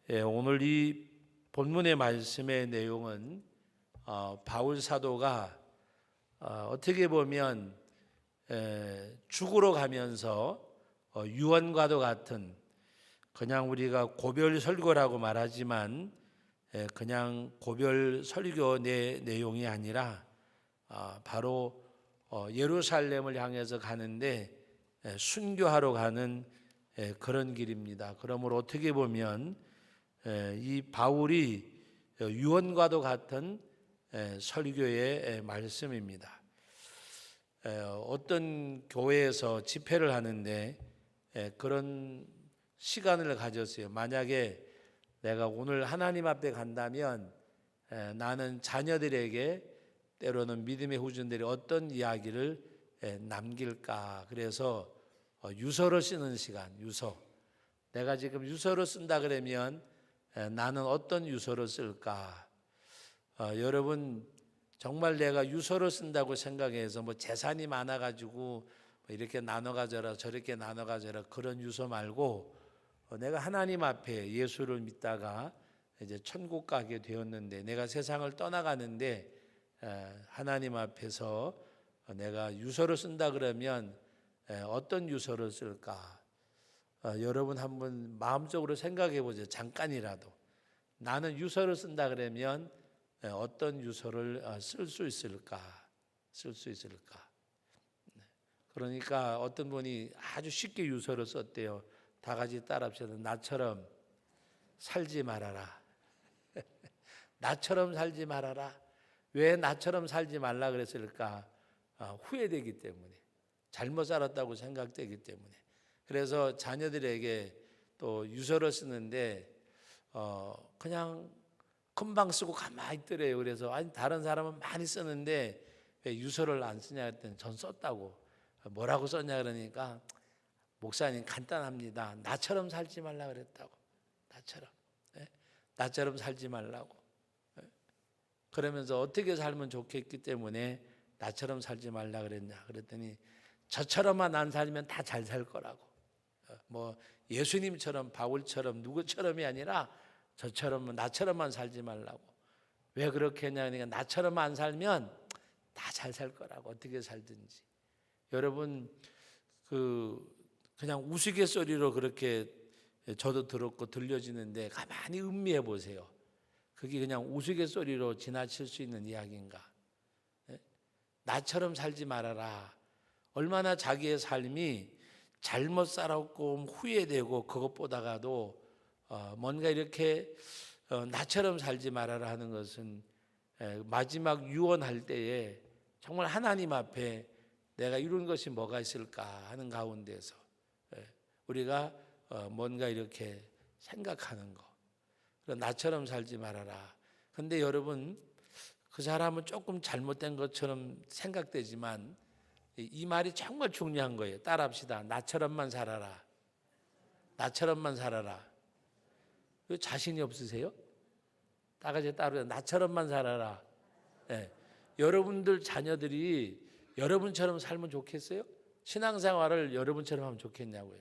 오늘 이 본문의 말씀의 내용은 바울 사도가 어떻게 보면 죽으러 가면서 유언과도 같은, 그냥 우리가 고별 설교라고 말하지만 그냥 고별 설교 내용이 아니라 바로 예루살렘을 향해서 가는데 순교하러 가는 그런 길입니다. 그러므로 어떻게 보면 이 바울이 유언과도 같은 설교의 말씀입니다. 어떤 교회에서 집회를 하는데 그런 시간을 가졌어요. 만약에 내가 오늘 하나님 앞에 간다면 나는 자녀들에게, 때로는 믿음의 후손들이 어떤 이야기를 남길까. 그래서 유서를 쓰는 시간, 유서. 내가 지금 유서를 쓴다 그러면 나는 어떤 유서를 쓸까? 여러분, 정말 내가 유서를 쓴다고 생각해서 재산이 많아가지고 이렇게 나눠 가져라 저렇게 나눠 가져라 그런 유서 말고, 내가 하나님 앞에 예수를 믿다가 이제 천국 가게 되었는데, 내가 세상을 떠나가는데 하나님 앞에서 내가 유서를 쓴다 그러면 어떤 유서를 쓸까? 여러분 한번 마음적으로 생각해 보세요. 잠깐이라도 나는 유서를 쓴다 그러면 어떤 유서를 쓸 수 있을까? 쓸 수 있을까? 그러니까 어떤 분이 아주 쉽게 유서를 썼대요. 다 같이 따라합시다. 나처럼 살지 말아라. 나처럼 살지 말아라. 왜 나처럼 살지 말라 그랬을까? 후회되기 때문에, 잘못 살았다고 생각되기 때문에. 그래서 자녀들에게 또 유서를 쓰는데 그냥 금방 쓰고 가만히 있더래요. 그래서 아니 다른 사람은 많이 쓰는데 왜 유서를 안 쓰냐 했더니 전 썼다고. 뭐라고 썼냐 그러니까, 목사님 간단합니다. 나처럼 살지 말라 그랬다고. 나처럼. 나처럼 살지 말라고. 그러면서 어떻게 살면 좋겠기 때문에 나처럼 살지 말라 그랬냐 그랬더니, 저처럼만 안 살면 다 잘 살 거라고. 예수님처럼 바울처럼 누구처럼이 아니라 저처럼, 나처럼만 살지 말라고. 왜 그렇게 했냐니까, 나처럼 안 살면 다 잘 살 거라고. 어떻게 살든지. 여러분, 그냥 우스갯소리로 그렇게 저도 들었고 들려지는데 가만히 음미해 보세요. 그게 그냥 우스갯소리로 지나칠 수 있는 이야기인가? 나처럼 살지 말아라. 얼마나 자기의 삶이 잘못 살았고 후회되고, 그것보다가도 뭔가 이렇게 나처럼 살지 말아라 하는 것은 마지막 유언할 때에 정말 하나님 앞에 내가 이룬 것이 뭐가 있을까 하는 가운데서 우리가 뭔가 이렇게 생각하는 거. 나처럼 살지 말아라. 근데 여러분, 그 사람은 조금 잘못된 것처럼 생각되지만 이 말이 정말 중요한 거예요. 따라합시다. 나처럼만 살아라. 나처럼만 살아라. 왜 자신이 없으세요? 다 같이 따로 나처럼만 살아라. 네. 여러분들 자녀들이 여러분처럼 살면 좋겠어요? 신앙생활을 여러분처럼 하면 좋겠냐고요.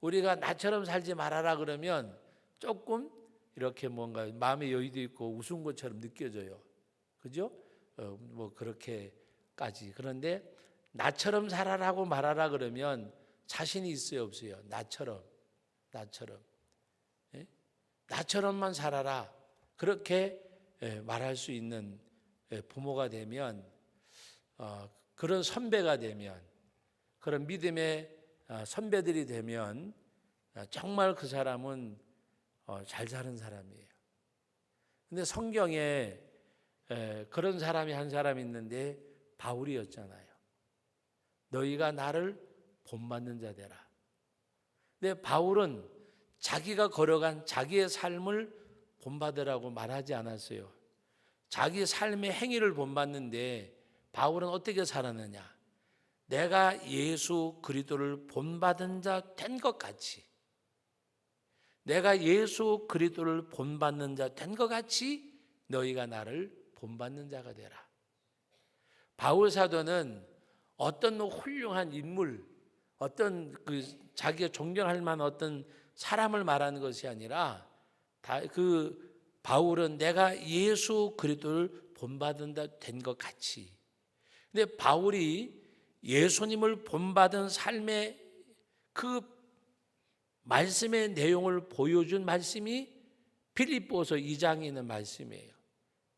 우리가 나처럼 살지 말아라 그러면 조금 이렇게 뭔가 마음의 여유도 있고 우스운 것처럼 느껴져요. 그죠? 그렇게까지. 그런데 나처럼 살아라고 말하라 그러면 자신이 있어요, 없어요? 나처럼. 예? 나처럼만 살아라. 그렇게 말할 수 있는 부모가 되면, 그런 선배가 되면, 그런 믿음의 선배들이 되면 정말 그 사람은 잘 사는 사람이에요. 근데 성경에 그런 사람이 한 사람이 있는데 바울이었잖아요. 너희가 나를 본받는 자 되라. 근데 바울은 자기가 걸어간 자기의 삶을 본받으라고 말하지 않았어요. 자기 삶의 행위를 본받는데 바울은 어떻게 살았느냐? 내가 예수 그리스도를 본받은 자 된 것 같이, 내가 예수 그리스도를 본받는 자 된 것 같이 너희가 나를 본받는 자가 되라. 바울 사도는 어떤 훌륭한 인물, 어떤 자기가 존경할 만한 어떤 사람을 말하는 것이 아니라 바울은 내가 예수 그리스도를 본받는다 된 것 같이. 근데 바울이 예수님을 본받은 삶의 그 말씀의 내용을 보여준 말씀이 빌립보서 2장에 있는 말씀이에요.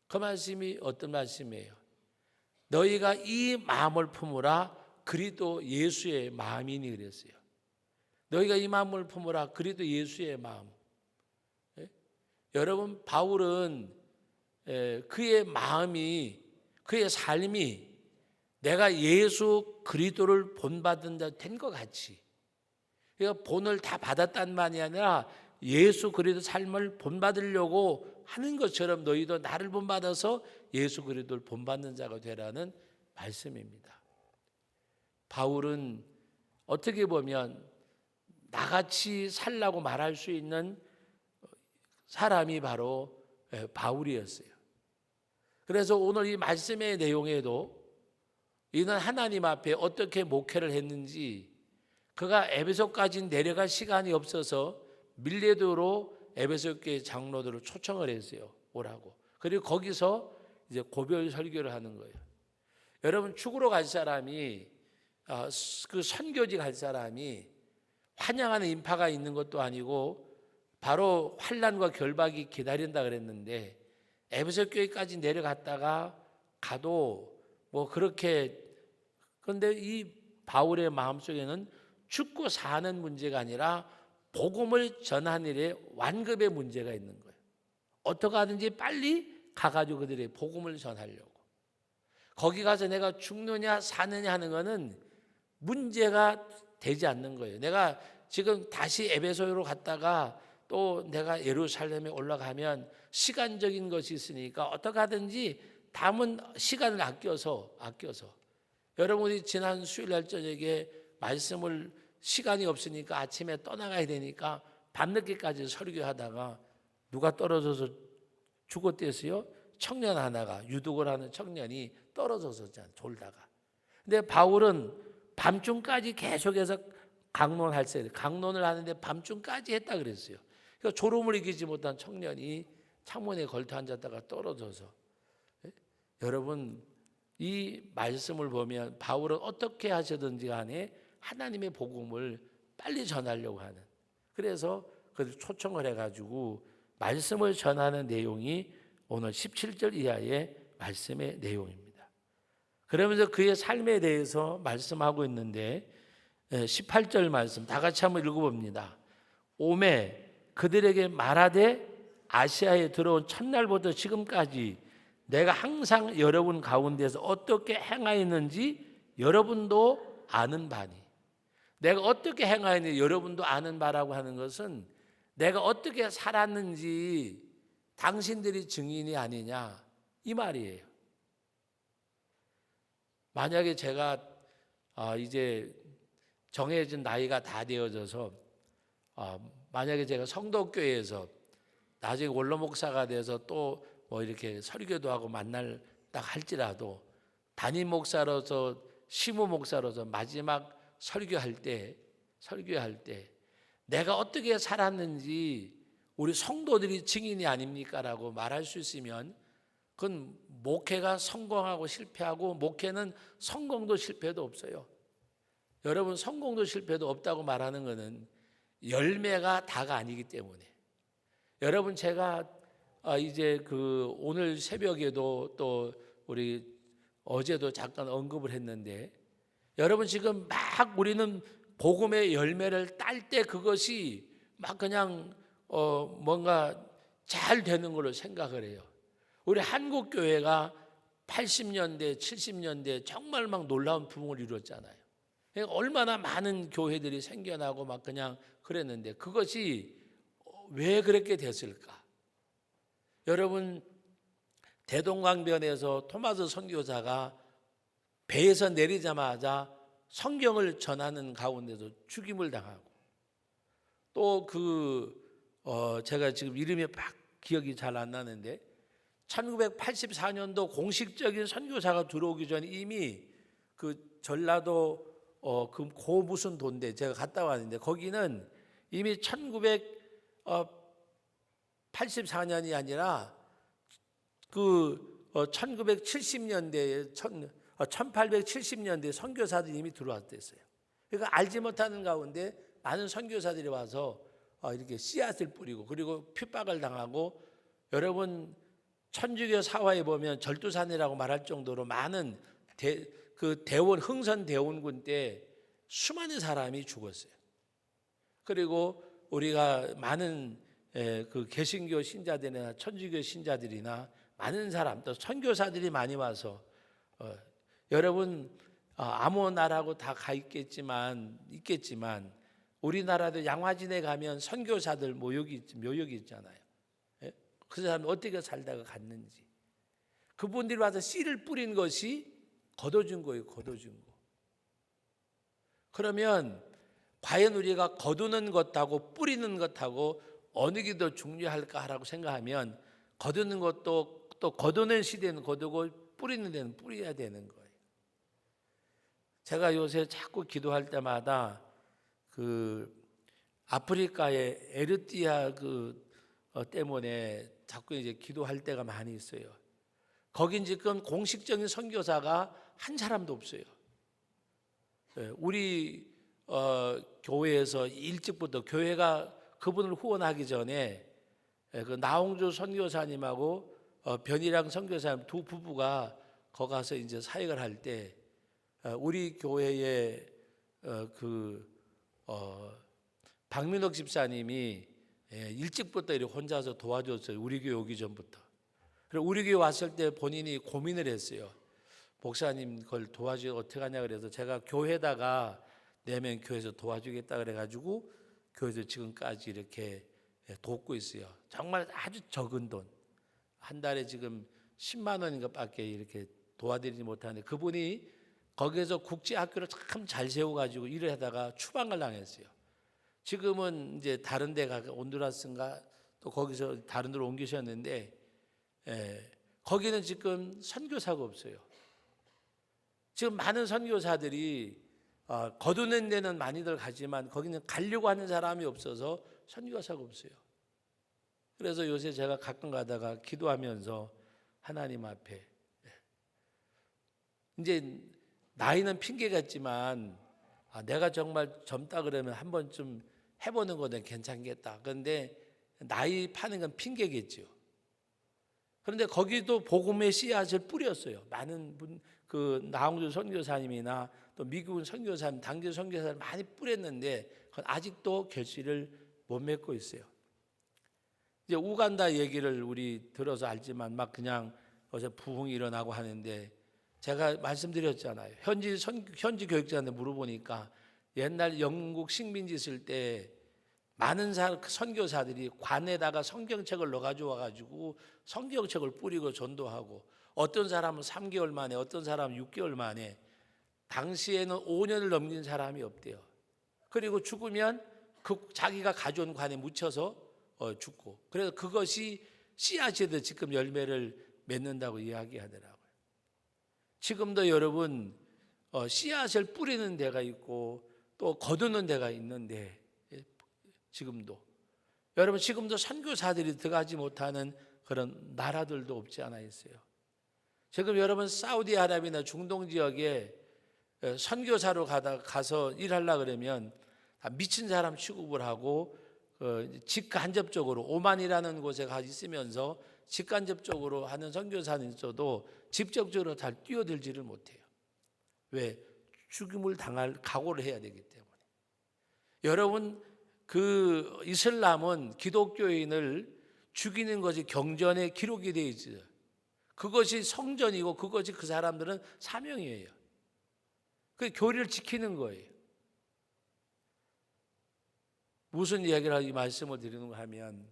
그 말씀이 어떤 말씀이에요? 너희가 이 마음을 품으라 그리스도 예수의 마음이니 그랬어요. 너희가 이 마음을 품으라 그리스도 예수의 마음. 여러분, 바울은 그의 마음이, 그의 삶이 내가 예수 그리스도를 본받은 자 된 것 같이, 그러니까 본을 다 받았단 말이 아니라 예수 그리스도 삶을 본받으려고 하는 것처럼 너희도 나를 본받아서 예수 그리스도를 본받는 자가 되라는 말씀입니다. 바울은 어떻게 보면 나같이 살라고 말할 수 있는 사람이 바로 바울이었어요. 그래서 오늘 이 말씀의 내용에도 이는 하나님 앞에 어떻게 목회를 했는지, 그가 에베소까지 내려갈 시간이 없어서 밀레도로 에베소 교회 장로들을 초청을 했어요. 오라고. 그리고 거기서 이제 고별 설교를 하는 거예요. 여러분, 죽으러 갈 사람이, 그 선교지 갈 사람이 환영하는 인파가 있는 것도 아니고 바로 환난과 결박이 기다린다 그랬는데, 에베소 교회까지 내려갔다가 가도 뭐 그렇게, 그런데 이 바울의 마음속에는 죽고 사는 문제가 아니라 복음을 전하는 일에 완급의 문제가 있는 거예요. 어떻게 하든지 빨리 가가지고 그들의 복음을 전하려고. 거기 가서 내가 죽느냐 사느냐 하는 거는 문제가 되지 않는 거예요. 내가 지금 다시 에베소로 갔다가 또 내가 예루살렘에 올라가면 시간적인 것이 있으니까 어떻게 하든지 남은 시간을 아껴서 여러분이 지난 수요일 날 저녁에 말씀을 시간이 없으니까 아침에 떠나가야 되니까 밤늦게까지 설교하다가 누가 떨어져서 죽었댔어요? 청년 하나가, 유독을 하는 청년이 떨어져서 졸다가. 근데 바울은 밤중까지 계속해서 강론을 하는데 밤중까지 했다 그랬어요. 그러니까 졸음을 이기지 못한 청년이 창문에 걸터 앉았다가 떨어져서. 여러분, 이 말씀을 보면 바울은 어떻게 하시든지 간에 하나님의 복음을 빨리 전하려고 하는, 그래서 그 초청을 해가지고 말씀을 전하는 내용이 오늘 17절 이하의 말씀의 내용입니다. 그러면서 그의 삶에 대해서 말씀하고 있는데 18절 말씀 다 같이 한번 읽어봅니다. 오매 그들에게 말하되 아시아에 들어온 첫날부터 지금까지 내가 항상 여러분 가운데서 어떻게 행하였는지 여러분도 아는 바니. 내가 어떻게 행하였는지 여러분도 아는 바라고 하는 것은 내가 어떻게 살았는지 당신들이 증인이 아니냐 이 말이에요. 만약에 제가 이제 정해진 나이가 다 되어져서 만약에 제가 성도교회에서 나중에 원로 목사가 돼서 또 뭐 이렇게 설교도 하고 만날다 할지라도 담임 목사로서 시무 목사로서 마지막 설교할 때 내가 어떻게 살았는지 우리 성도들이 증인이 아닙니까라고 말할 수 있으면 그건 목회가 성공하고 실패하고 목회는 성공도 실패도 없어요. 여러분, 성공도 실패도 없다고 말하는 것은 열매가 다가 아니기 때문에. 여러분, 제가 이제 오늘 새벽에도 또 우리 어제도 잠깐 언급을 했는데, 여러분 지금 막 우리는 복음의 열매를 딸 때 그것이 막 그냥 뭔가 잘 되는 걸로 생각을 해요. 우리 한국 교회가 80년대, 70년대 정말 막 놀라운 부흥을 이루었잖아요. 얼마나 많은 교회들이 생겨나고 막 그냥 그랬는데 그것이 왜 그렇게 됐을까? 여러분, 대동강변에서 토마스 선교사가 배에서 내리자마자 성경을 전하는 가운데서 죽임을 당하고, 또 제가 지금 이름이 막 기억이 잘 안 나는데 1984년도 공식적인 선교사가 들어오기 전에 이미 그 전라도 그 고 무슨 도인데 제가 갔다 왔는데 거기는 이미 1984년이 아니라 그 1970년대에 1870년대에 선교사들이 이미 들어왔댔어요. 그러니까 알지 못하는 가운데 많은 선교사들이 와서 이렇게 씨앗을 뿌리고 그리고 핍박을 당하고, 여러분 천주교 사화에 보면 절두산이라고 말할 정도로 많은 그 대원 흥선 대원군 때 수많은 사람이 죽었어요. 그리고 우리가 많은 그 개신교 신자들이나 천주교 신자들이나 많은 사람 또 선교사들이 많이 와서 여러분 아무 나라고 다 가 있겠지만 우리나라도 양화진에 가면 선교사들 묘역이 있잖아요. 그 사람이 어떻게 살다가 갔는지, 그분들이 와서 씨를 뿌린 것이 거둬준 거예요. 거둬준 거. 그러면 과연 우리가 거두는 것하고 뿌리는 것하고 어느 게 더 중요할까라고 생각하면, 거두는 것도 또 거두는 시대는 거두고 뿌리는 데는 뿌려야 되는 거예요. 제가 요새 자꾸 기도할 때마다 그 아프리카의 에르띠아 때문에 자꾸 이제 기도할 때가 많이 있어요. 거긴 지금 공식적인 선교사가 한 사람도 없어요. 우리 교회에서 일찍부터 교회가 그분을 후원하기 전에 그 나홍주 선교사님하고 변희랑 선교사님 두 부부가 거기 가서 이제 사역을 할 때 우리 교회의 박민옥 집사님이 일찍부터 이렇게 혼자서 도와줬어요. 우리 교회 오기 전부터. 그리고 우리 교회 왔을 때 본인이 고민을 했어요. 목사님 그걸 도와주기 어떻게 하냐 그래서 제가 교회에다가 내면 교회에서 도와주겠다 그래가지고 교회에서 지금까지 이렇게 돕고 있어요. 정말 아주 적은 돈, 한 달에 지금 10만 원인가 밖에 이렇게 도와드리지 못하는데, 그분이 거기에서 국제학교를 참 잘 세워가지고 일을 하다가 추방을 당했어요. 지금은 이제 다른 데 온두라스인가 또 거기서 다른 데로 옮기셨는데, 거기는 지금 선교사가 없어요. 지금 많은 선교사들이 거두는 데는 많이들 가지만 거기는 가려고 하는 사람이 없어서 선교사가 없어요. 그래서 요새 제가 가끔 가다가 기도하면서 하나님 앞에, 이제 나이는 핑계겠지만 내가 정말 젊다 그러면 한 번쯤 해보는 거는 괜찮겠다. 그런데 나이 파는 건 핑계겠죠. 그런데 거기도 복음의 씨앗을 뿌렸어요. 많은 분, 나홍주 선교사님이나 또 미국은 선교사님, 당교 선교사님 많이 뿌렸는데 그건 아직도 결실을 못 맺고 있어요. 이제 우간다 얘기를 우리 들어서 알지만 막 그냥 어제 부흥이 일어나고 하는데, 제가 말씀드렸잖아요. 현지 교육자한테 물어보니까 옛날 영국 식민지 있을 때 많은 선교사들이 관에다가 성경책을 넣어가지고 와가지고 성경책을 뿌리고 전도하고, 어떤 사람은 3개월 만에, 어떤 사람은 6개월 만에, 당시에는 5년을 넘긴 사람이 없대요. 그리고 죽으면 자기가 가져온 관에 묻혀서 죽고, 그래서 그것이 씨앗에도 지금 열매를 맺는다고 이야기하더라고요. 지금도 여러분 씨앗을 뿌리는 데가 있고 또 거두는 데가 있는데, 지금도 여러분 지금도 선교사들이 들어가지 못하는 그런 나라들도 없지 않아 있어요. 지금 여러분 사우디아라비아나 중동 지역에 선교사로 가서 일하려고 그러면 다 미친 사람 취급을 하고, 직간접적으로 오만이라는 곳에 가 있으면서 직간접적으로 하는 선교사는 있어도 직접적으로 잘 뛰어들지를 못해요. 왜? 죽임을 당할 각오를 해야 되기 때문에. 여러분 그 이슬람은 기독교인을 죽이는 것이 경전에 기록이 되어 있어요. 그것이 성전이고 그것이 그 사람들은 사명이에요. 그 교리를 지키는 거예요. 무슨 이야기를 이 말씀을 드리는가 하면,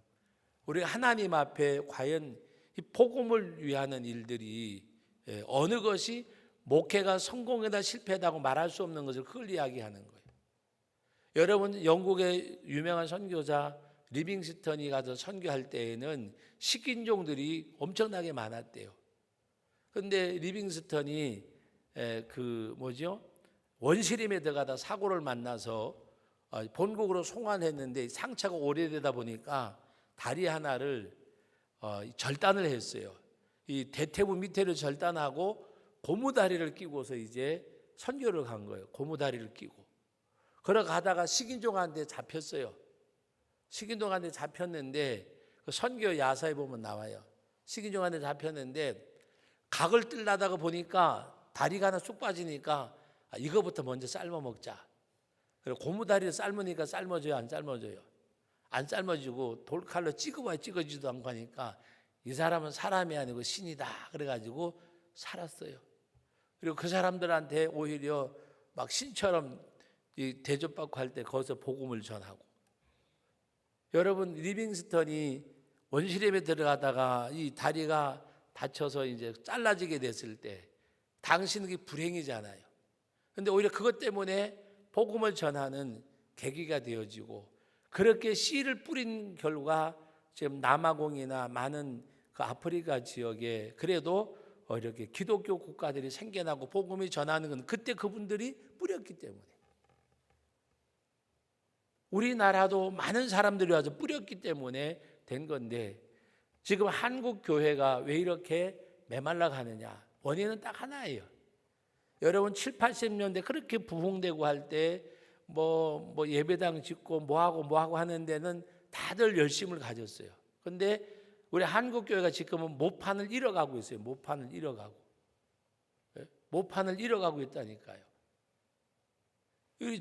우리 하나님 앞에 과연 이 복음을 위하는 일들이 어느 것이 목회가 성공이다 실패다고 말할 수 없는 것을 그걸 이야기하는 거예요. 여러분 영국의 유명한 선교자 리빙스턴이 가서 선교할 때에는 식인종들이 엄청나게 많았대요. 그런데 리빙스턴이 원시림에 들어가다 사고를 만나서 본국으로 송환했는데 상처가 오래되다 보니까 다리 하나를 절단을 했어요. 이 대퇴부 밑에를 절단하고 고무다리를 끼고서 이제 선교를 간 거예요. 고무다리를 끼고. 걸어가다가 식인종한테 잡혔어요. 식인종한테 잡혔는데 그 선교 야사에 보면 나와요. 식인종한테 잡혔는데 각을 뜰려다가 보니까 다리가 하나 쑥 빠지니까 이거부터 먼저 삶아 먹자. 그리고 고무다리를 삶으니까 삶아져요, 안 삶아져요? 안 삶아지고 돌칼로 찍어봐야 찍어지지도 않고 하니까 이 사람은 사람이 아니고 신이다. 그래가지고 살았어요. 그리고 그 사람들한테 오히려 막 신처럼 대접받고 할 때 거기서 복음을 전하고. 여러분, 리빙스턴이 원시랩에 들어가다가 이 다리가 다쳐서 이제 잘라지게 됐을 때 당신은 그게 불행이잖아요. 근데 오히려 그것 때문에 복음을 전하는 계기가 되어지고, 그렇게 씨를 뿌린 결과 지금 남아공이나 많은 그 아프리카 지역에 그래도 이렇게 기독교 국가들이 생겨나고 복음이 전하는 건 그때 그분들이 뿌렸기 때문에. 우리나라도 많은 사람들이 와서 뿌렸기 때문에 된 건데, 지금 한국 교회가 왜 이렇게 메말라 가느냐? 원인은 딱 하나예요. 여러분 7, 80년대 그렇게 부흥되고 할 때 뭐 예배당 짓고 뭐하고 하는 데는 다들 열심을 가졌어요. 근데 우리 한국 교회가 지금은 모판을 잃어가고 있어요. 모판을 잃어가고 있다니까요.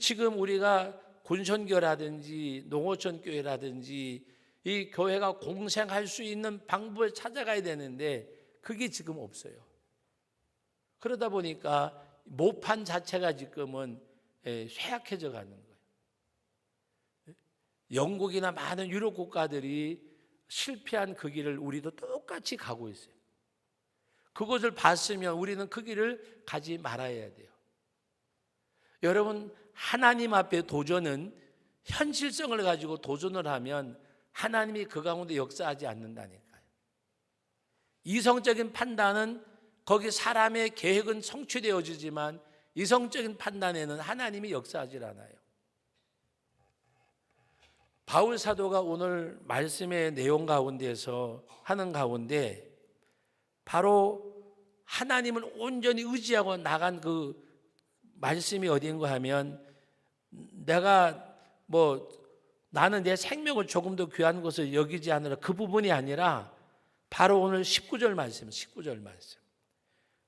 지금 우리가 군선교라든지 농어촌 교회라든지 이 교회가 공생할 수 있는 방법을 찾아가야 되는데 그게 지금 없어요. 그러다 보니까 모판 자체가 지금은 쇠약해져 가는 거예요. 영국이나 많은 유럽 국가들이 실패한 그 길을 우리도 똑같이 가고 있어요. 그것을 봤으면 우리는 그 길을 가지 말아야 돼요. 여러분, 하나님 앞에 도전은 현실성을 가지고 도전을 하면 하나님이 그 가운데 역사하지 않는다니까요. 이성적인 판단은 거기 사람의 계획은 성취되어지지만 이성적인 판단에는 하나님이 역사하지 않아요. 바울 사도가 오늘 말씀의 내용 가운데서 하는 가운데 바로 하나님을 온전히 의지하고 나간 그 말씀이 어딘가 하면, 나는 내 생명을 조금 더 귀한 것을 여기지 않으라, 그 부분이 아니라 바로 오늘 19절 말씀.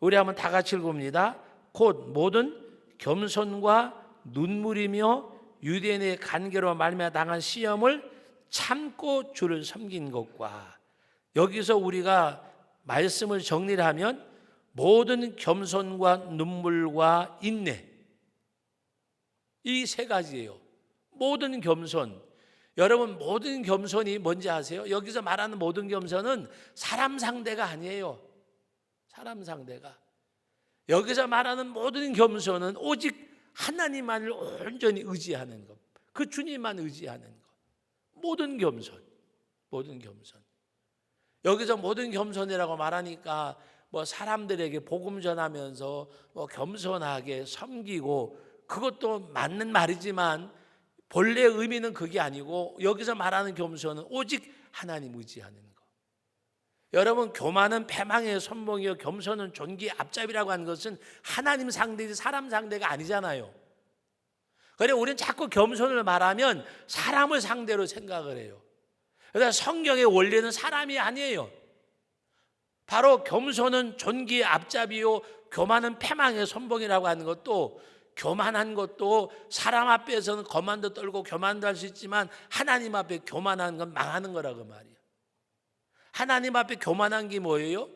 우리 한번 다 같이 읽어봅니다. 곧 모든 겸손과 눈물이며 유대인의 간계로 말미암아 당한 시험을 참고 주를 섬긴 것과, 여기서 우리가 말씀을 정리를 하면 모든 겸손과 눈물과 인내, 이 세 가지예요. 모든 겸손. 여러분, 모든 겸손이 뭔지 아세요? 여기서 말하는 모든 겸손은 사람 상대가 아니에요. 사람 상대가. 여기서 말하는 모든 겸손은 오직 하나님만을 온전히 의지하는 것, 그 주님만 의지하는 것. 모든 겸손. 여기서 모든 겸손이라고 말하니까 사람들에게 복음 전하면서 겸손하게 섬기고, 그것도 맞는 말이지만 본래 의미는 그게 아니고, 여기서 말하는 겸손은 오직 하나님 의지하는 것. 여러분, 교만은 패망의 선봉이요 겸손은 존귀의 앞잡이라고 하는 것은 하나님 상대이지 사람 상대가 아니잖아요. 그래, 우리는 자꾸 겸손을 말하면 사람을 상대로 생각을 해요. 그러니까 성경의 원리는 사람이 아니에요. 바로 겸손은 존귀의 앞잡이요 교만은 패망의 선봉이라고 하는 것도, 교만한 것도 사람 앞에서는 거만도 떨고 교만도 할 수 있지만 하나님 앞에 교만한 건 망하는 거라고 말이에요. 하나님 앞에 교만한 게 뭐예요?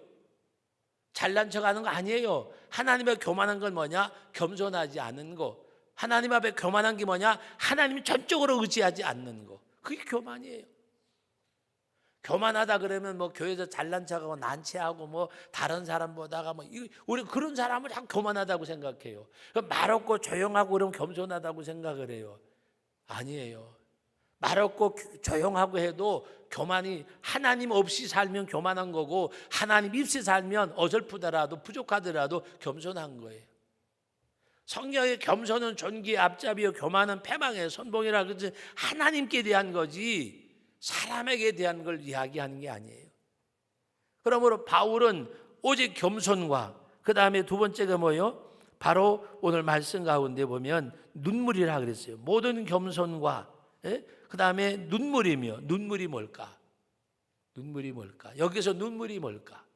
잘난 척하는 거 아니에요. 하나님 앞에 교만한 건 뭐냐? 겸손하지 않은 거. 하나님 앞에 교만한 게 뭐냐? 하나님 전적으로 의지하지 않는 거. 그게 교만이에요. 교만하다 그러면 교회에서 잘난 척하고 난치하고 다른 사람보다가 우리 그런 사람을 참 교만하다고 생각해요. 말 없고 조용하고 그러면 겸손하다고 생각을 해요. 아니에요. 말 없고 조용하고 해도 교만이, 하나님 없이 살면 교만한 거고 하나님 없이 살면 어설프더라도 부족하더라도 겸손한 거예요. 성경의 겸손은 존귀의 앞잡이요 교만은 패망의 선봉이라 그러지 하나님께 대한 거지 사람에게 대한 걸 이야기하는 게 아니에요. 그러므로 바울은 오직 겸손과 그 다음에 두 번째가 뭐예요? 바로 오늘 말씀 가운데 보면 눈물이라 그랬어요. 모든 겸손과 그 다음에 눈물이며 눈물이 뭘까? 눈물이 뭘까? 여기서 눈물이 뭘까?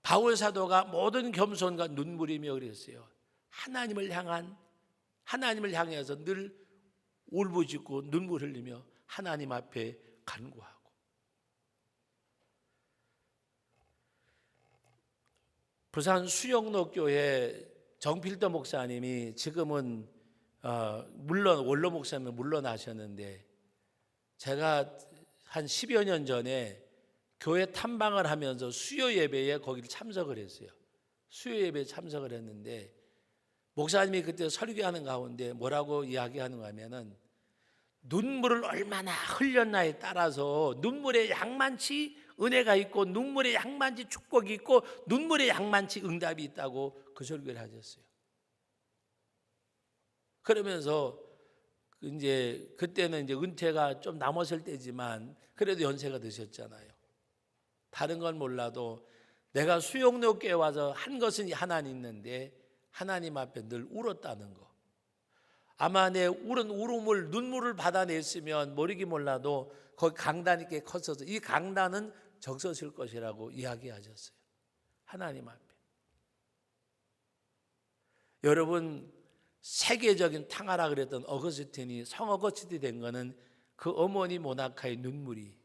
바울 사도가 모든 겸손과 눈물이며 그랬어요. 하나님을 향해서 늘 울부짖고 눈물 흘리며 하나님 앞에 간구하고. 부산 수영로 교회 정필도 목사님이 지금은 물론 원로 목사님은 물러나셨는데 제가 한 10여 년 전에 교회 탐방을 하면서 수요 예배에 거기를 참석을 했어요. 수요 예배에 참석을 했는데 목사님이 그때 설교하는 가운데 뭐라고 이야기하는가 하면은 눈물을 얼마나 흘렸나에 따라서 눈물의 양만치 은혜가 있고 눈물의 양만치 축복이 있고 눈물의 양만치 응답이 있다고 그 설교를 하셨어요. 그러면서 이제 그때는 이제 은퇴가 좀 남았을 때지만 그래도 연세가 드셨잖아요. 다른 건 몰라도 내가 수용로교에 와서 한 것은 하나는 있는데 하나님 앞에 늘 울었다는 거. 아마 내 울은 울음을 눈물을 받아냈으면 모르기 몰라도 거기 강단이 꽤 컸어서 이 강단은 적서질 것이라고 이야기하셨어요. 하나님 앞에. 여러분 세계적인 탕하라 그랬던 어거스틴이 성어거스틴이 된 거는 그 어머니 모나카의 눈물이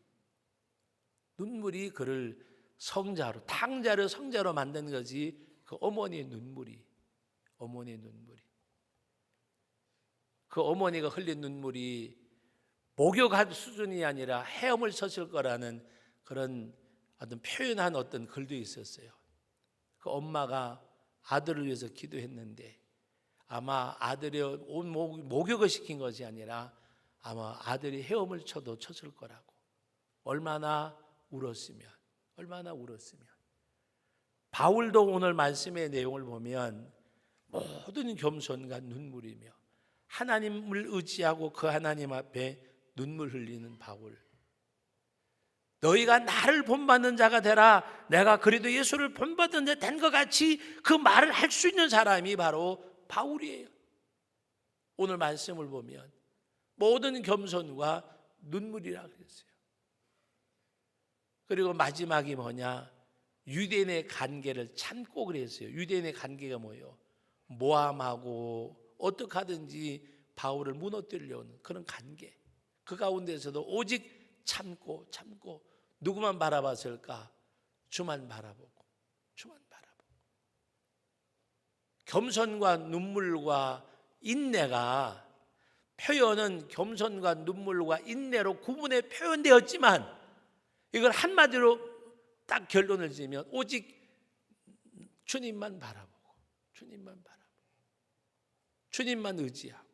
그를 성자로 탕자를 성자로 만든 거지 그 어머니의 눈물이 그 어머니가 흘린 눈물이 목욕할 수준이 아니라 헤엄을 쳤을 거라는 그런 어떤 표현한 어떤 글도 있었어요. 그 엄마가 아들을 위해서 기도했는데 아마 아들이 목욕을 시킨 것이 아니라 아마 아들이 헤엄을 쳤을 거라고. 얼마나 울었으면. 바울도 오늘 말씀의 내용을 보면 모든 겸손과 눈물이며 하나님을 의지하고 그 하나님 앞에 눈물 흘리는 바울. 너희가 나를 본받는 자가 되라. 내가 그래도 예수를 본받는 자 된 것 같이 그 말을 할 수 있는 사람이 바로 바울이에요. 오늘 말씀을 보면 모든 겸손과 눈물이라 그랬어요. 그리고 마지막이 뭐냐? 유대인의 관계를 참고 그랬어요. 유대인의 관계가 뭐예요? 모함하고 어떻게 하든지 바울을 무너뜨리려는 그런 관계. 그 가운데서도 오직 참고 누구만 바라봤을까? 주만 바라보고. 겸손과 눈물과 인내가 표현은 겸손과 눈물과 인내로 구분해 표현되었지만 이걸 한마디로 딱 결론을 지으면 오직 주님만 바라보고 주님만 의지하고.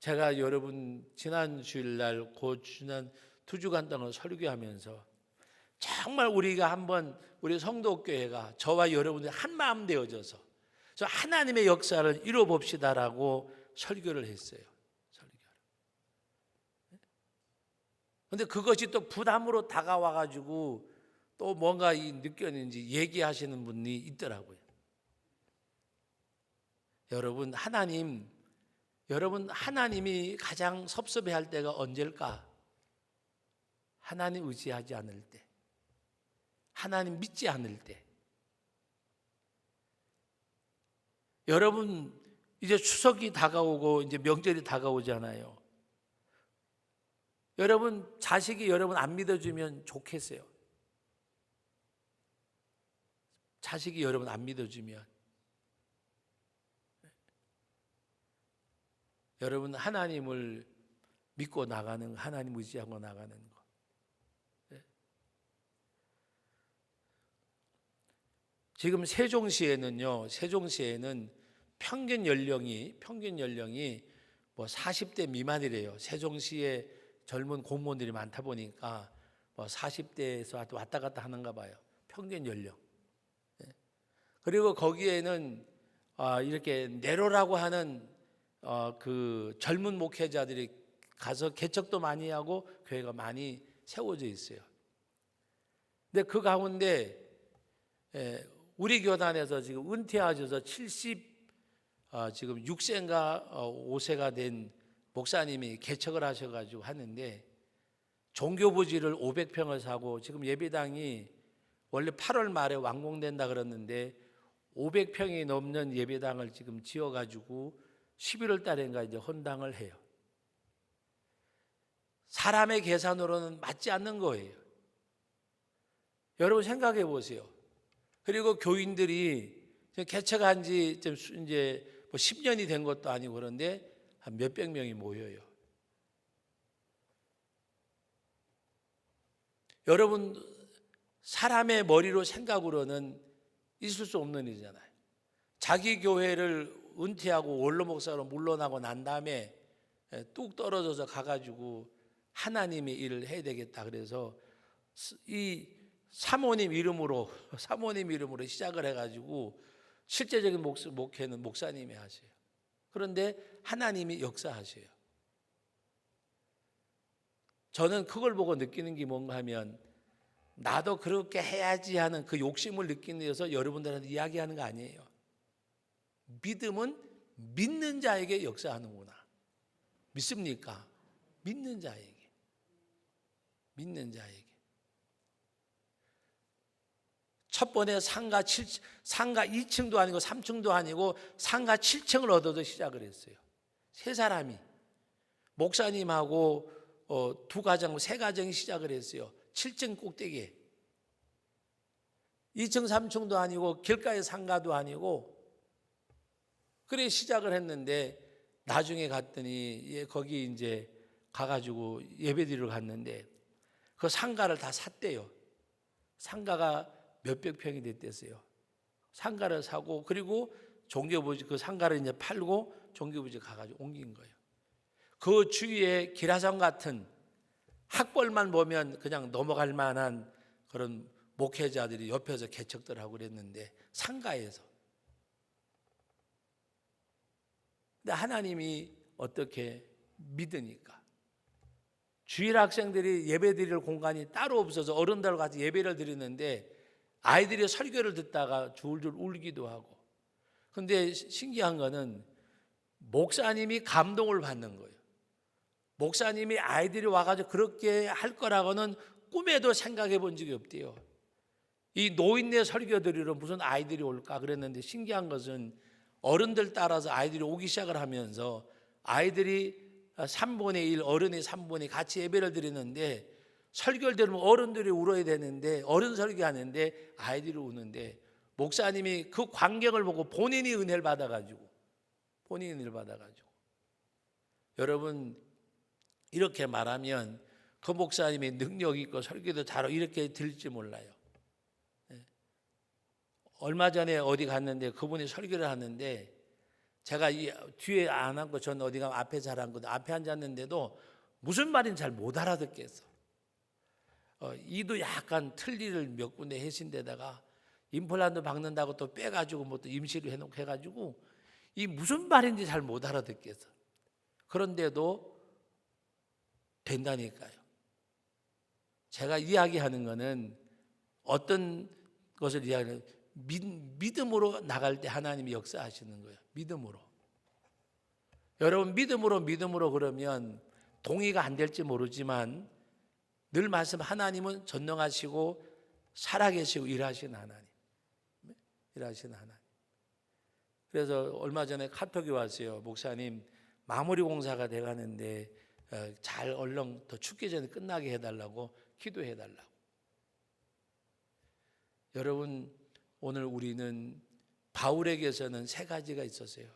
제가 여러분 지난 주일날 지난 2주간 동안 설교하면서 정말 우리가 한번 우리 성도교회가 저와 여러분들이 한마음 되어져서 저 하나님의 역사를 이뤄봅시다라고 설교를 했어요. 그런데 그것이 또 부담으로 다가와가지고 또 뭔가 느꼈는지 얘기하시는 분이 있더라고요. 여러분 하나님이 가장 섭섭해할 때가 언제일까? 하나님 의지하지 않을 때, 하나님 믿지 않을 때. 여러분 이제 추석이 다가오고 이제 명절이 다가오잖아요. 여러분 자식이 여러분 안 믿어주면 좋겠어요. 자식이 여러분 안 믿어주면 여러분 하나님을 믿고 나가는, 하나님 의지하고 나가는 거. 지금 세종시에는 평균 연령이 뭐 40대 미만이래요. 세종시에 젊은 공무원들이 많다 보니까 뭐 40대에서 왔다 갔다 하는가 봐요. 평균 연령. 그리고 거기에는 이렇게 네로라고 하는 그 젊은 목회자들이 가서 개척도 많이 하고 교회가 많이 세워져 있어요. 근데 그 가운데 우리 교단에서 지금 은퇴하셔서 지금 6세인가 5세가 된 목사님이 개척을 하셔가지고 하는데 종교부지를 500평을 사고 지금 예배당이 원래 8월 말에 완공된다 그랬는데 500평이 넘는 예배당을 지금 지어가지고 11월 달인가 이제 헌당을 해요. 사람의 계산으로는 맞지 않는 거예요. 여러분 생각해 보세요. 그리고 교인들이 개척한 지 이제 뭐 10년이 된 것도 아니고 그런데 한 몇백 명이 모여요. 여러분 사람의 머리로 생각으로는 있을 수 없는 일이잖아요. 자기 교회를 은퇴하고 원로 목사로 물러나고 난 다음에 뚝 떨어져서 가가지고 하나님의 일을 해야 되겠다. 그래서 이 사모님 이름으로 시작을 해가지고 실제적인 목회는 목사님이 하세요. 그런데 하나님이 역사하세요. 저는 그걸 보고 느끼는 게 뭔가 하면 나도 그렇게 해야지 하는 그 욕심을 느끼는 데서 여러분들한테 이야기하는 거 아니에요. 믿음은 믿는 자에게 역사하는구나. 믿습니까? 믿는 자에게. 믿는 자에게. 첫 번에 상가 2층도 아니고 3층도 아니고 상가 7층을 얻어서 시작을 했어요. 세 사람이 목사님하고 두 가정, 세 가정이 시작을 했어요. 7층 꼭대기에 2층 3층도 아니고 길가의 상가도 아니고 그래 시작을 했는데 나중에 갔더니 거기 이제 가가지고 예배드리러 갔는데 그 상가를 다 샀대요. 상가가 몇백 평이 됐댔어요. 상가를 사고 그리고 종교부지 그 상가를 이제 팔고 종교부지 가가지고 옮긴 거예요. 그 주위에 기라성 같은 학벌만 보면 그냥 넘어갈 만한 그런 목회자들이 옆에서 개척들 하고 그랬는데 상가에서. 근데 하나님이 어떻게 믿으니까 주일 학생들이 예배 드릴 공간이 따로 없어서 어른들과 같이 예배를 드리는데 아이들이 설교를 듣다가 줄줄 울기도 하고. 근데 신기한 거는 목사님이 감동을 받는 거예요. 목사님이 아이들이 와가지고 그렇게 할 거라고는 꿈에도 생각해 본 적이 없대요. 이 노인네 설교 드리러 무슨 아이들이 올까 그랬는데 신기한 것은 어른들 따라서 아이들이 오기 시작을 하면서 아이들이 3분의 1, 어른이 3분의 1 같이 예배를 드리는데 설교를 들으면 어른들이 울어야 되는데 어른 설교하는데 아이들이 우는데 목사님이 그 광경을 보고 본인이 은혜를 받아가지고 여러분 이렇게 말하면 그 목사님이 능력 있고 설교도 잘하고 이렇게 들릴지 몰라요. 얼마 전에 어디 갔는데 그분이 설교를 하는데 제가 이 뒤에 안 앉고 전 어디 가면 앞에 잘 앉거든. 앞에 앉았는데도 무슨 말인지 잘 못 알아듣겠어. 이도 약간 틀니를 몇 군데 해신 데다가 임플란트 박는다고 또 빼가지고 뭐 또 임시로 해놓고 해가지고 이 무슨 말인지 잘 못 알아듣겠어. 그런데도 된다니까요. 제가 이야기하는 거는 어떤 것을 이야기하는 믿음으로 나갈 때 하나님이 역사하시는 거예요. 믿음으로. 여러분 믿음으로 그러면 동의가 안 될지 모르지만 늘 말씀 하나님은 전능하시고 살아계시고 일하시는 하나님. 일하시는 하나님. 그래서 얼마 전에 카톡이 왔어요. 목사님 마무리 공사가 돼가는데 잘 얼른 더 춥기 전에 끝나게 해달라고 기도해달라고. 여러분 오늘 우리는 바울에게서는 세 가지가 있었어요.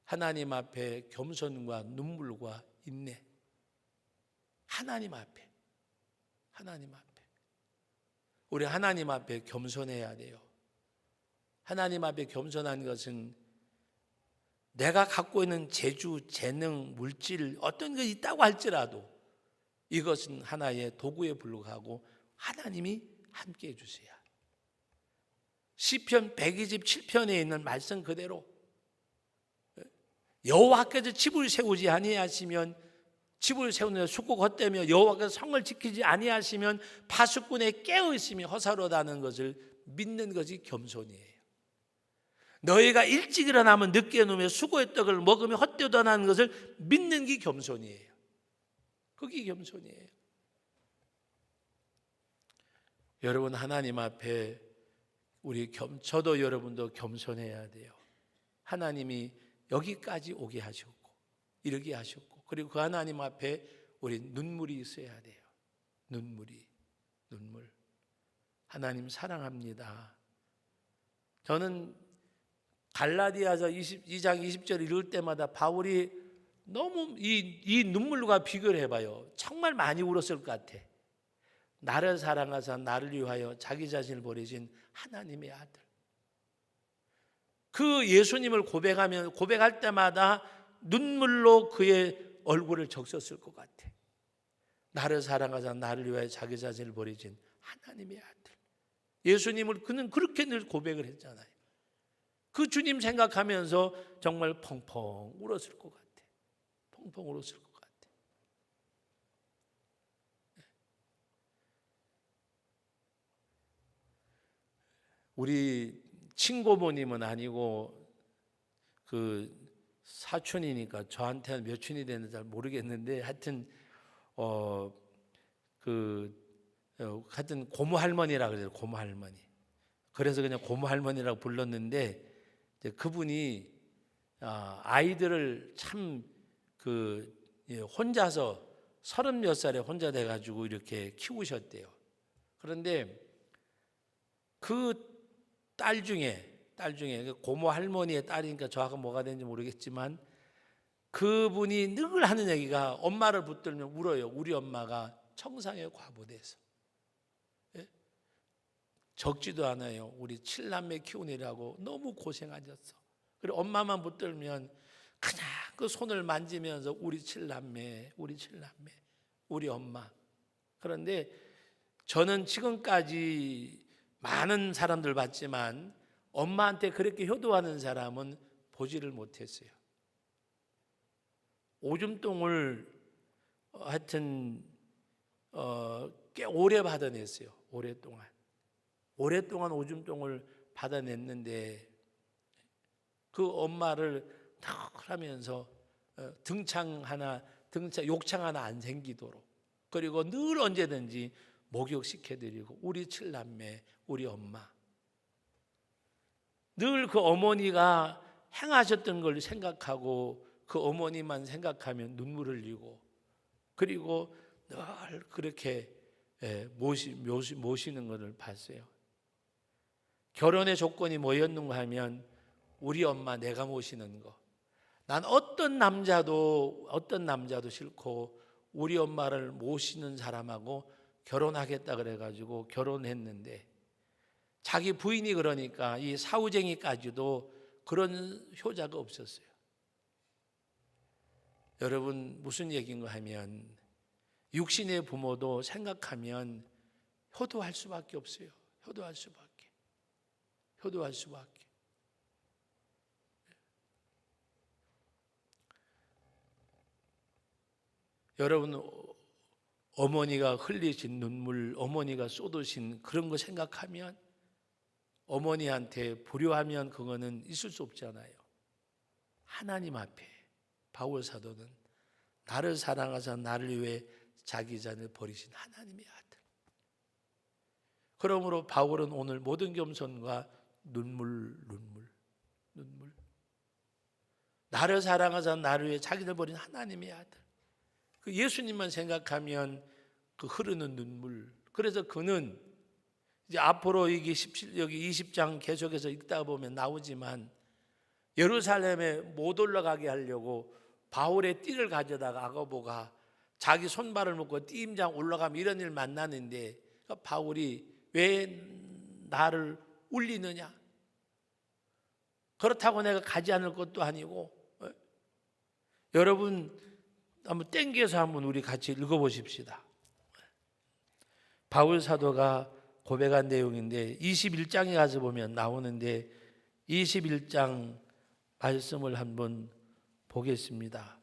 하나님 앞에 겸손과 눈물과 인내. 하나님 앞에 우리 하나님 앞에 겸손해야 돼요. 하나님 앞에 겸손한 것은 내가 갖고 있는 재주, 재능, 물질 어떤 게 있다고 할지라도 이것은 하나의 도구에 불과하고 하나님이 함께 해주셔야. 시편 127편에 있는 말씀 그대로 여호와께서 집을 세우지 아니하시면, 집을 세우는 숙고 헛되며 여호와께서 성을 지키지 아니하시면 파수꾼에 깨어 있으며 허사로다는 것을 믿는 것이 겸손이에요. 너희가 일찍 일어나면 늦게 누우며 수고의 떡을 먹으며 헛되도다는 것을 믿는 게 겸손이에요. 그게 겸손이에요. 여러분, 하나님 앞에 저도 여러분도 겸손해야 돼요. 하나님이 여기까지 오게 하셨고 이르게 하셨고, 그리고 그 하나님 앞에 우리 눈물이 있어야 돼요. 눈물. 하나님 사랑합니다. 저는 갈라디아서 2장 20절 읽을 때마다 바울이 너무 이 눈물과 비교를 해봐요. 정말 많이 울었을 것 같아. 나를 사랑하사 나를 위하여 자기 자신을 버리신 하나님의 아들. 그 예수님을 고백할 때마다 눈물로 그의 얼굴을 적셨을 것 같아. 나를 사랑하사 나를 위하여 자기 자신을 버리신 하나님의 아들. 예수님을 그는 그렇게 늘 고백을 했잖아요. 그 주님 생각하면서 정말 펑펑 울었을 것 같아. 펑펑 울었을 것 같아. 우리 친고모님은 아니고 그 사촌이니까 저한테는 몇 촌이 되는지 잘 모르겠는데, 하여튼 하여튼 고모 할머니라 그래요. 고모 할머니. 그래서 그냥 고모 할머니라고 불렀는데, 이제 그분이 아이들을 참 혼자서 30몇 살에 혼자 돼가지고 이렇게 키우셨대요. 그런데 그 딸 중에 고모 할머니의 딸이니까 저하고 뭐가 되는지 모르겠지만, 그분이 늘 하는 얘기가, 엄마를 붙들면 울어요. 우리 엄마가 청상에 과부돼서 적지도 않아요. 우리 7남매 키우느라고 너무 고생하셨어. 그리고 엄마만 붙들면 그냥 그 손을 만지면서 우리 7남매, 우리 엄마. 그런데 저는 지금까지 많은 사람들 봤지만 엄마한테 그렇게 효도하는 사람은 보지를 못했어요. 오줌똥을 하여튼 꽤 오래 받아냈어요. 오랫동안 오줌똥을 받아냈는데, 그 엄마를 늘 하면서 욕창 하나 안 생기도록, 그리고 늘 언제든지 목욕시켜드리고, 우리 7남매, 우리 엄마. 늘 그 어머니가 행하셨던 걸 생각하고 그 어머니만 생각하면 눈물을 흘리고, 그리고 늘 그렇게 모시는 것을 봤어요. 결혼의 조건이 뭐였는가 하면 우리 엄마 내가 모시는 거. 난 어떤 남자도 싫고 우리 엄마를 모시는 사람하고 결혼하겠다 그래가지고 결혼했는데, 자기 부인이 그러니까 이 사후쟁이까지도 그런 효자가 없었어요. 여러분, 무슨 얘기인가 하면 육신의 부모도 생각하면 효도할 수밖에 없어요. 효도할 수밖에. 여러분, 어머니가 흘리신 눈물, 어머니가 쏟으신 그런 거 생각하면, 어머니한테 불효하면 그거는 있을 수 없잖아요. 하나님 앞에 바울 사도는 나를 사랑하사 나를 위해 자기 자신을 버리신 하나님의 아들. 그러므로 바울은 오늘 모든 겸손과 눈물. 나를 사랑하사 나를 위해 자기를 버린 하나님의 아들. 그 예수님만 생각하면 그 흐르는 눈물. 그래서 그는 이제 앞으로 여기 20장 계속해서 읽다 보면 나오지만, 예루살렘에 못 올라가게 하려고 바울의 띠를 가져다가 아가보가 자기 손발을 묶고 띠임장 올라가면 이런 일 만나는데, 바울이 왜 나를 울리느냐? 그렇다고 내가 가지 않을 것도 아니고. 여러분, 한번 땡겨서 한번 우리 같이 읽어보십시다. 바울 사도가 고백한 내용인데 21장에 가서 보면 나오는데 21장 말씀을 한번 보겠습니다.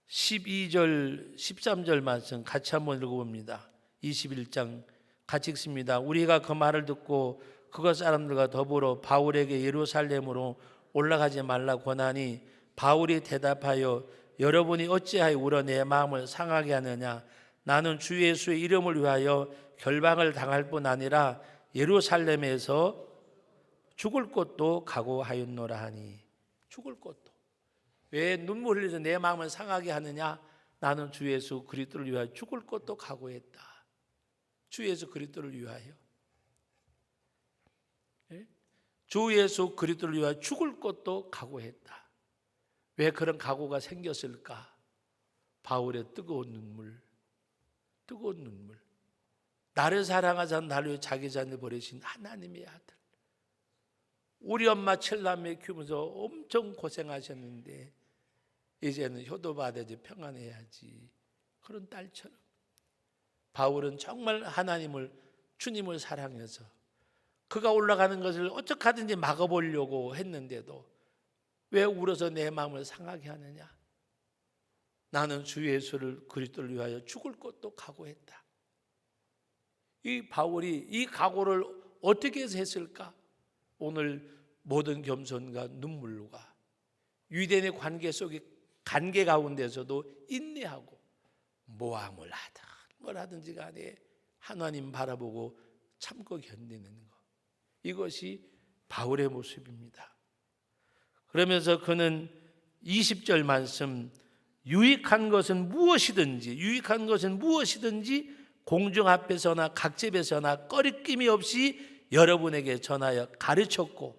12절 13절 말씀 같이 한번 읽어봅니다. 21장 같이 읽습니다. 우리가 그 말을 듣고 그것 사람들과 더불어 바울에게 예루살렘으로 올라가지 말라 권하니 바울이 대답하여 여러분이 어찌하여 울어 내 마음을 상하게 하느냐. 나는 주 예수의 이름을 위하여 결박을 당할 뿐 아니라 예루살렘에서 죽을 곳도 각오하였노라 하니. 죽을 곳도. 왜 눈물 흘려서 내 마음을 상하게 하느냐. 나는 주 예수 그리스도를 위하여 죽을 곳도 각오했다. 주 예수 그리스도를 위하여. 주 예수 그리스도를 위하여 죽을 것도 각오했다. 왜 그런 각오가 생겼을까? 바울의 뜨거운 눈물. 나를 사랑하자 나를 위해 자기 자녀를 버리신 하나님의 아들. 우리 엄마 칠남매 키우면서 엄청 고생하셨는데 이제는 효도받아야지, 평안해야지. 그런 딸처럼 바울은 정말 하나님을, 주님을 사랑해서 그가 올라가는 것을 어떻게 하든지 막아보려고 했는데도 왜 울어서 내 마음을 상하게 하느냐. 나는 주 예수를 그리스도를 위하여 죽을 것도 각오했다. 이 바울이 이 각오를 어떻게 해서 했을까? 오늘 모든 겸손과 눈물과 유대인의 관계 속에 관계 가운데서도 인내하고 모함을 하든 뭘 하든지 간에 하나님 바라보고 참고 견디는 것. 이것이 바울의 모습입니다. 그러면서 그는 20절 말씀 유익한 것은 무엇이든지 공중 앞에서나 각집에서나 꺼리낌이 없이 여러분에게 전하여 가르쳤고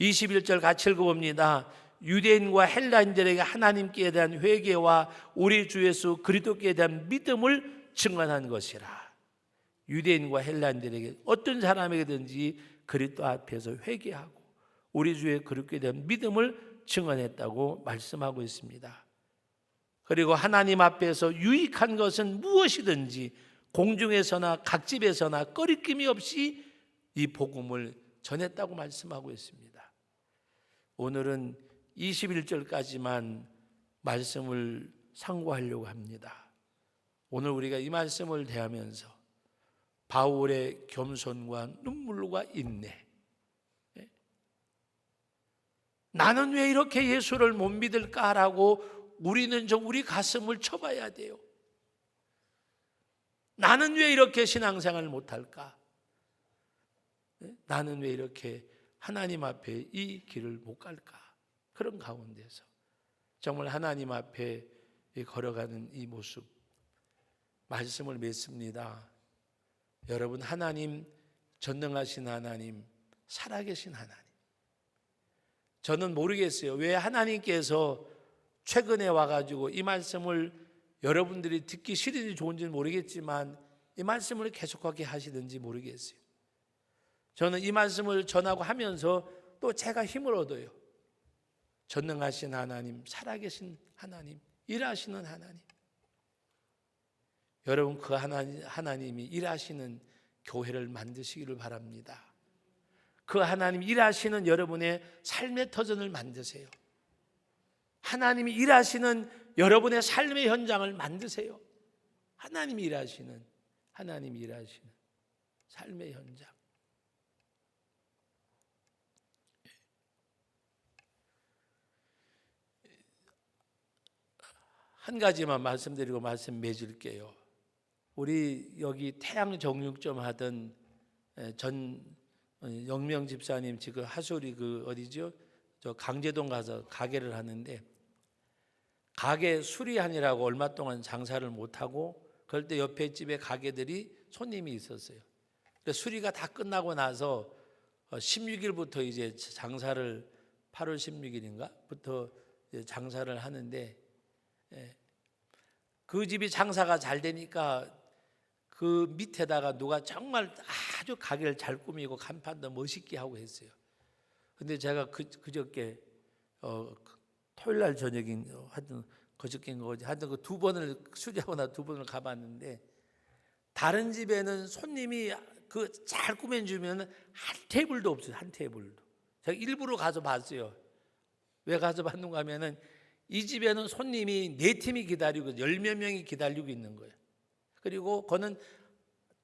21절 같이 읽어봅니다. 유대인과 헬라인들에게 하나님께 대한 회개와 우리 주 예수 그리스도께 대한 믿음을 증언한 것이라. 유대인과 헬라인들에게 어떤 사람에게든지 그리스도 앞에서 회개하고 우리 주의 그리스도에 대한 믿음을 증언했다고 말씀하고 있습니다. 그리고 하나님 앞에서 유익한 것은 무엇이든지 공중에서나 각집에서나 꺼리낌이 없이 이 복음을 전했다고 말씀하고 있습니다. 오늘은 21절까지만 말씀을 상고하려고 합니다. 오늘 우리가 이 말씀을 대하면서 바울의 겸손과 눈물과 인내, 나는 왜 이렇게 예수를 못 믿을까라고 우리는 우리 가슴을 쳐봐야 돼요. 나는 왜 이렇게 신앙생활을 못할까? 나는 왜 이렇게 하나님 앞에 이 길을 못 갈까? 그런 가운데서 정말 하나님 앞에 걸어가는 이 모습, 말씀을 맺습니다. 여러분, 하나님, 전능하신 하나님, 살아계신 하나님. 저는 모르겠어요. 왜 하나님께서 최근에 와가지고 이 말씀을 여러분들이 듣기 싫은지 좋은지는 모르겠지만 이 말씀을 계속하게 하시든지 모르겠어요. 저는 이 말씀을 전하고 하면서 또 제가 힘을 얻어요. 전능하신 하나님, 살아계신 하나님, 일하시는 하나님. 여러분, 그 하나님이 일하시는 교회를 만드시기를 바랍니다. 그 하나님 일하시는 여러분의 삶의 터전을 만드세요. 하나님이 일하시는 여러분의 삶의 현장을 만드세요. 하나님이 일하시는 삶의 현장. 한 가지만 말씀드리고 말씀 맺을게요. 우리 여기 태양 정육점 하던 전 영명 집사님 지금 하솔이 어디죠? 저 강제동 가서 가게를 하는데 가게 수리하느라고 얼마 동안 장사를 못하고 그럴 때 옆에 집에 가게들이 손님이 있었어요. 수리가 다 끝나고 나서 16일부터 이제 장사를 8월 16일인가부터 장사를 하는데 그 집이 장사가 잘 되니까 그 밑에다가 누가 정말 아주 가게를 잘 꾸미고 간판도 멋있게 하고 했어요. 근데 제가 그저께 토요일 날 저녁인 하여튼 그저께인 거지. 하여튼 그 두 번을 수리하고 나 두 번을 가봤는데 다른 집에는 손님이 그 잘 꾸며주면 한 테이블도 없어요. 한 테이블도. 제가 일부러 가서 봤어요. 왜 가서 봤는가 하면은 이 집에는 손님이 4팀이 기다리고 10몇 명이 기다리고 있는 거예요. 그리고 그거는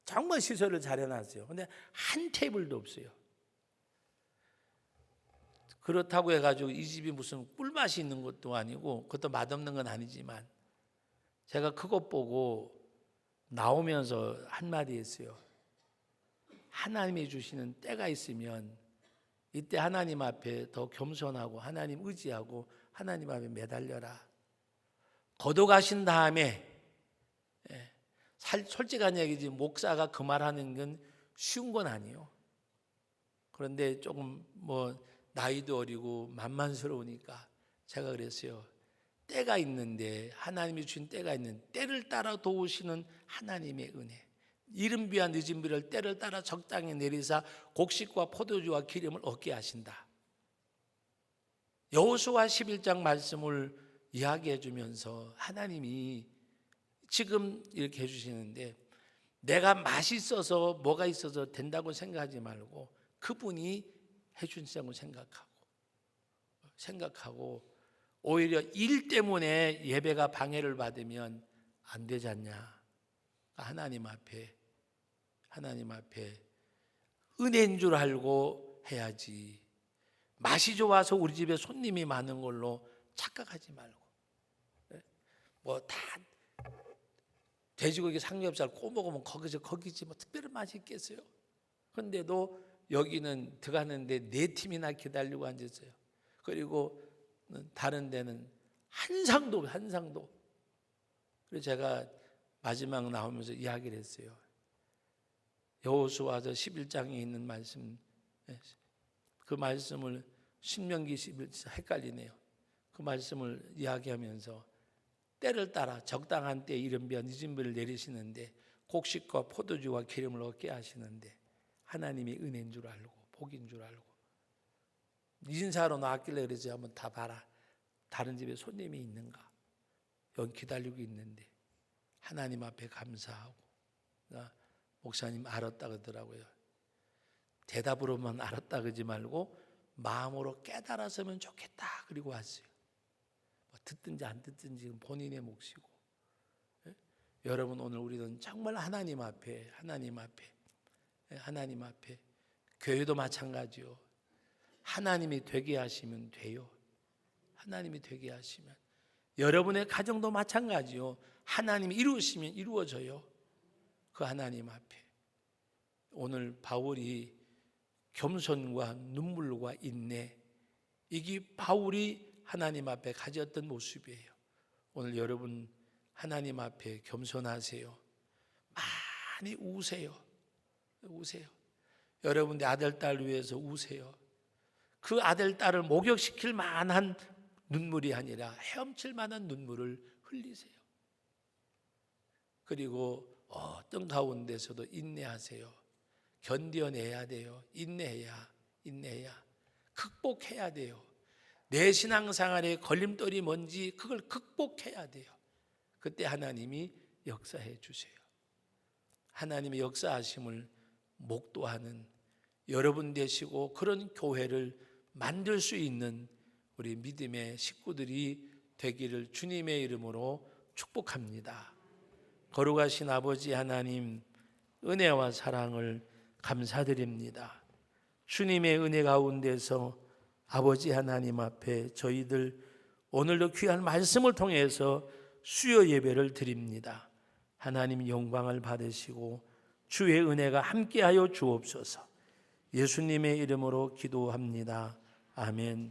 정말 시설을 잘 해놨어요. 근데 한 테이블도 없어요. 그렇다고 해가지고 이 집이 무슨 꿀맛이 있는 것도 아니고 그것도 맛없는 건 아니지만 제가 그것 보고 나오면서 한마디 했어요. 하나님이 주시는 때가 있으면 이때 하나님 앞에 더 겸손하고 하나님 의지하고 하나님 앞에 매달려라. 거둬가신 다음에 솔직한 얘기지 목사가 그 말하는 건 쉬운 건 아니에요. 그런데 조금 나이도 어리고 만만스러우니까 제가 그랬어요. 때가 있는데 하나님이 주신 때가 있는 때를 따라 도우시는 하나님의 은혜. 이른 비와 늦은 비를 때를 따라 적당히 내리사 곡식과 포도주와 기름을 얻게 하신다. 여호수아 11장 말씀을 이야기해 주면서 하나님이 지금 이렇게 해주시는데 내가 맛있어서 뭐가 있어서 된다고 생각하지 말고 그분이 해주신다고 생각하고 오히려 일 때문에 예배가 방해를 받으면 안 되지 않냐. 하나님 앞에 은혜인 줄 알고 해야지. 맛이 좋아서 우리 집에 손님이 많은 걸로 착각하지 말고. 다 돼지고기 삼겹살 구워 먹으면 거기지 특별한 맛이 있겠어요. 그런데도 여기는 들어가는데 4팀이나 기다리고 앉았어요. 그리고 다른 데는 한 상도. 그래서 제가 마지막 나오면서 이야기를 했어요. 여호수아서 11장에 있는 말씀, 그 말씀을 신명기 11장 헷갈리네요. 그 말씀을 이야기하면서 때를 따라 적당한 때 이른 비와 늦은 비를 내리시는데 곡식과 포도주와 기름을 얻게 하시는데 하나님이 은혜인 줄 알고 복인 줄 알고 인사로 나왔길래 그러지 한번 다 봐라. 다른 집에 손님이 있는가? 여기 기다리고 있는데 하나님 앞에 감사하고 목사님 알았다 그러더라고요. 대답으로만 알았다 그러지 말고 마음으로 깨달았으면 좋겠다 그리고 왔어요. 듣든지 안 듣든지 본인의 몫이고. 여러분 오늘 우리는 정말 하나님 앞에 교회도 마찬가지요. 하나님이 되게 하시면 돼요. 하나님이 되게 하시면 여러분의 가정도 마찬가지요. 하나님이 이루시면 이루어져요. 그 하나님 앞에 오늘 바울이 겸손과 눈물과 인내 이게 바울이 하나님 앞에 가졌던 모습이에요. 오늘 여러분 하나님 앞에 겸손하세요. 많이 우세요. 여러분의 아들, 딸 위해서 우세요. 그 아들, 딸을 목욕시킬 만한 눈물이 아니라 헤엄칠 만한 눈물을 흘리세요. 그리고 어떤 가운데서도 인내하세요. 견뎌내야 돼요. 인내해야 극복해야 돼요. 내 신앙생활의 걸림돌이 뭔지 그걸 극복해야 돼요. 그때 하나님이 역사해 주세요. 하나님의 역사하심을 목도하는 여러분 되시고 그런 교회를 만들 수 있는 우리 믿음의 식구들이 되기를 주님의 이름으로 축복합니다. 거룩하신 아버지 하나님 은혜와 사랑을 감사드립니다. 주님의 은혜 가운데서 아버지 하나님 앞에 저희들 오늘도 귀한 말씀을 통해서 수요 예배를 드립니다. 하나님 영광을 받으시고 주의 은혜가 함께하여 주옵소서. 예수님의 이름으로 기도합니다. 아멘.